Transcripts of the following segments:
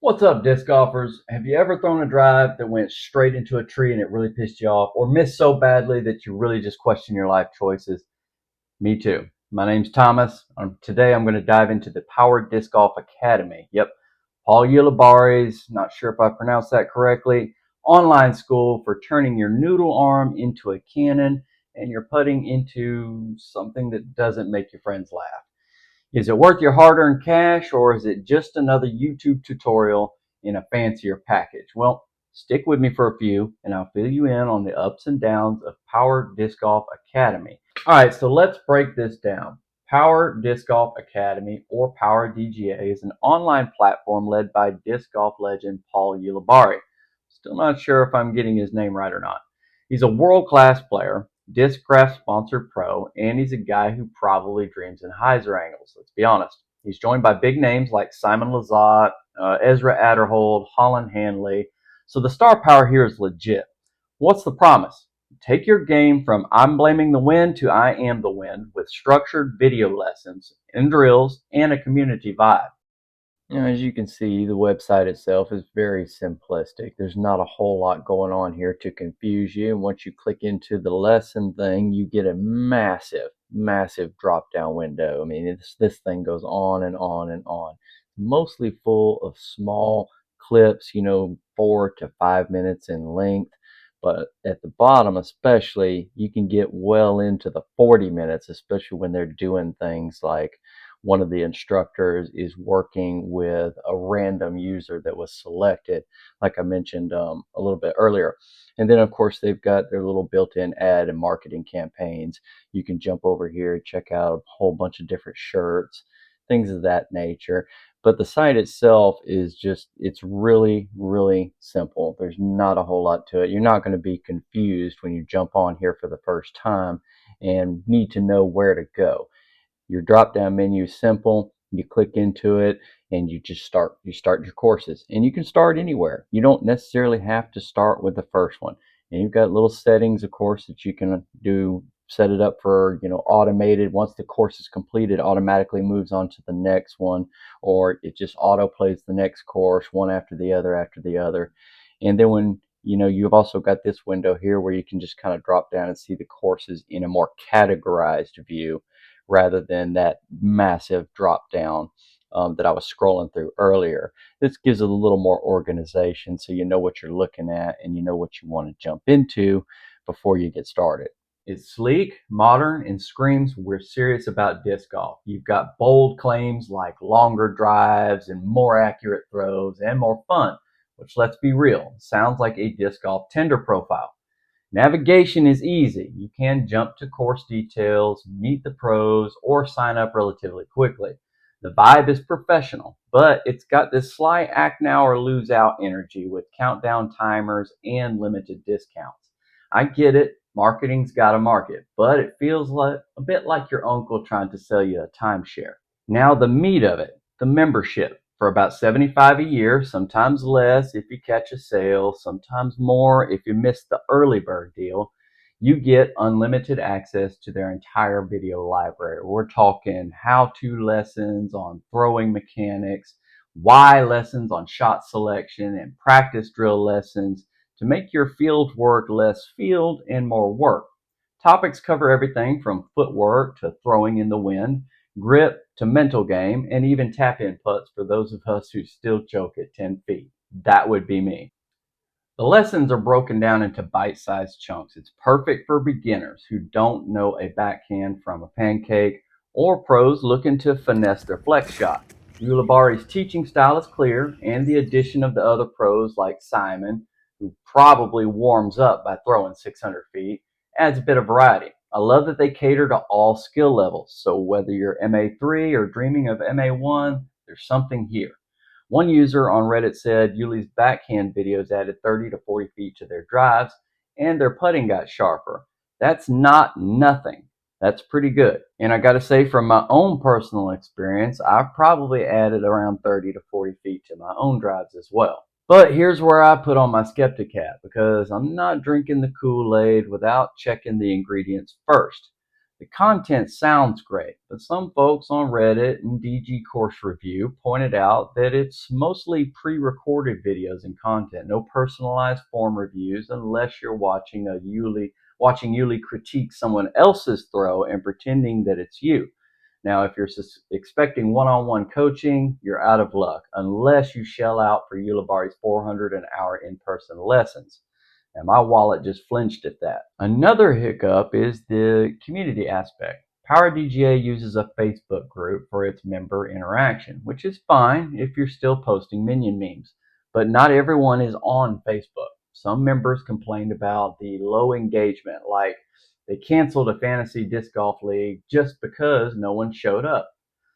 What's up, disc golfers? Have you ever thrown a drive that went straight into a tree and it really pissed you off, or missed so badly that you really just question your life choices? Me too. My name's Thomas. Today I'm going to dive into the Power Disc Golf Academy. Yep, Paul Ulibarri's, not sure if I pronounced that correctly, online school for turning your noodle arm into a cannon and your putting into something that doesn't make your friends laugh. Is it worth your hard-earned cash, or is it just another YouTube tutorial in a fancier package? Well, stick with me for a few, and I'll fill you in on the ups and downs of Power Disc Golf Academy. All right, so let's break this down. Power Disc Golf Academy, or Power DGA, is an online platform led by disc golf legend Paul Ulibarri. Still not sure if I'm getting his name right or not. He's a world-class player, Discraft sponsored pro, and he's a guy who probably dreams in hyzer angles. Let's be honest. He's joined by big names like Simon Lizotte, Ezra Adderhold, Holland Hanley. So the star power here is legit. What's the promise? Take your game from I'm blaming the wind to I am the wind with structured video lessons and drills and a community vibe. As you can see, the website itself is very simplistic. There's not a whole lot going on here to confuse you. And once you click into the lesson thing, you get a massive drop-down window. I mean, this thing goes on and on and on. Mostly full of small clips, 4 to 5 minutes in length. But at the bottom especially, you can get well into the 40 minutes, especially when they're doing things like one of the instructors is working with a random user that was selected, like I mentioned a little bit earlier. And then, of course, they've got their little built-in ad and marketing campaigns. You can jump over here, check out a whole bunch of different shirts, things of that nature. But the site itself is it's really simple. There's not a whole lot to it. You're not going to be confused when you jump on here for the first time and need to know where to go. Your drop down menu is simple. You click into it and you start your courses, and you can start anywhere. You don't necessarily have to start with the first one. And you've got little settings, of course, that you can do. Set it up for automated. Once the course is completed, automatically moves on to the next one, or it just auto plays the next course one after the other. And then when you've also got this window here where you can just kind of drop down and see the courses in a more categorized view, rather than that massive drop down that I was scrolling through earlier. This gives it a little more organization, so you know what you're looking at and you know what you want to jump into before you get started. It's sleek, modern, and screams we're serious about disc golf. You've got bold claims like longer drives and more accurate throws and more fun, which, let's be real, sounds like a disc golf Tinder profile. Navigation is easy. You can jump to course details, meet the pros, or sign up relatively quickly. The vibe is professional, but it's got this sly act now or lose out energy with countdown timers and limited discounts. I get it, marketing's got a market, but it feels like a bit like your uncle trying to sell you a timeshare. Now the meat of it, the membership. For about $75 a year, sometimes less if you catch a sale, sometimes more if you miss the early bird deal, you get unlimited access to their entire video library. We're talking how-to lessons on throwing mechanics, why lessons on shot selection, and practice drill lessons to make your field work less field and more work. Topics cover everything from footwork to throwing in the wind, grip to mental game, and even tap-in putts for those of us who still choke at 10 feet. That would be me. The lessons are broken down into bite-sized chunks. It's perfect for beginners who don't know a backhand from a pancake or pros looking to finesse their flex shot. Ulibarri's teaching style is clear, and the addition of the other pros like Simon, who probably warms up by throwing 600 feet, adds a bit of variety. I love that they cater to all skill levels, so whether you're MA3 or dreaming of MA1, there's something here. One user on Reddit said Yuli's backhand videos added 30 to 40 feet to their drives, and their putting got sharper. That's not nothing. That's pretty good. And I got to say, from my own personal experience, I've probably added around 30 to 40 feet to my own drives as well. But here's where I put on my skeptic hat, because I'm not drinking the Kool-Aid without checking the ingredients first. The content sounds great, but some folks on Reddit and DG Course Review pointed out that it's mostly pre-recorded videos and content, no personalized form reviews unless you're watching Yuli critique someone else's throw and pretending that it's you. Now, if you're expecting one-on-one coaching, you're out of luck unless you shell out for Ulibarri's 400 an hour in-person lessons. And my wallet just flinched at that. Another hiccup is the community aspect. PowerDGA uses a Facebook group for its member interaction, which is fine if you're still posting minion memes. But not everyone is on Facebook. Some members complained about the low engagement, like they canceled a fantasy disc golf league just because no one showed up.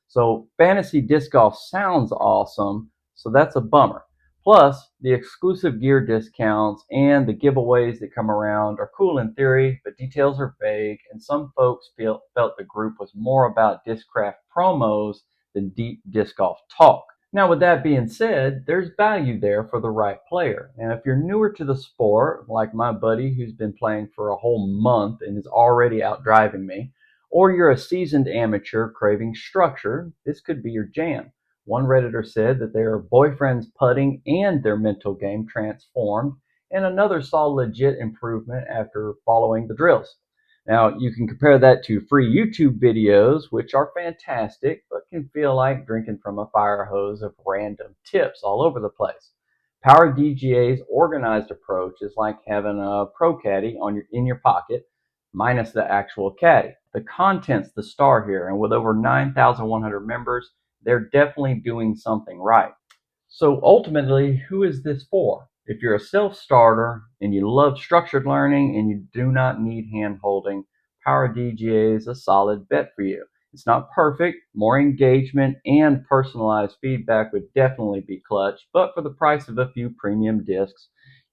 So fantasy disc golf sounds awesome, so that's a bummer. Plus, the exclusive gear discounts and the giveaways that come around are cool in theory, but details are vague, and some folks felt the group was more about Discraft promos than deep disc golf talk. Now, with that being said, there's value there for the right player. And if you're newer to the sport, like my buddy who's been playing for a whole month and is already out driving me, or you're a seasoned amateur craving structure, this could be your jam. One Redditor said that their boyfriend's putting and their mental game transformed, and another saw legit improvement after following the drills. Now, you can compare that to free YouTube videos, which are fantastic, but can feel like drinking from a fire hose of random tips all over the place. Power DGA's organized approach is like having a pro caddy in your pocket, minus the actual caddy. The content's the star here, and with over 9,100 members, they're definitely doing something right. So ultimately, who is this for? If you're a self-starter and you love structured learning and you do not need hand-holding, Power DGA is a solid bet for you. It's not perfect. More engagement and personalized feedback would definitely be clutch, but for the price of a few premium discs,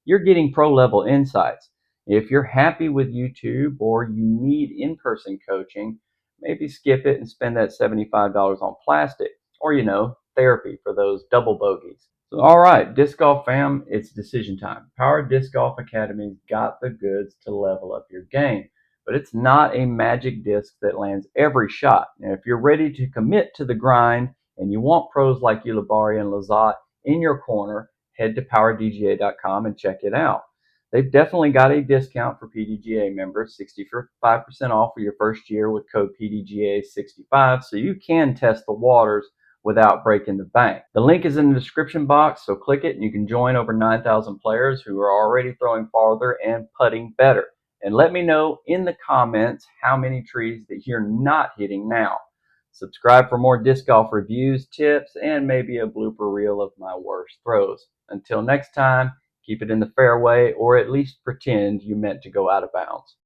you're getting pro-level insights. If you're happy with YouTube or you need in-person coaching, maybe skip it and spend that $75 on plastic, or therapy for those double bogeys. So, all right, disc golf fam, it's decision time. Power Disc Golf Academy's got the goods to level up your game, but it's not a magic disc that lands every shot. Now, if you're ready to commit to the grind and you want pros like Ulibarri and Lazat in your corner, head to powerdga.com and check it out. They've definitely got a discount for PDGA members, 65% off for your first year with code PDGA65, so you can test the waters without breaking the bank. The link is in the description box, so click it and you can join over 9,000 players who are already throwing farther and putting better. And let me know in the comments how many trees that you're not hitting now. Subscribe for more disc golf reviews, tips, and maybe a blooper reel of my worst throws. Until next time, keep it in the fairway, or at least pretend you meant to go out of bounds.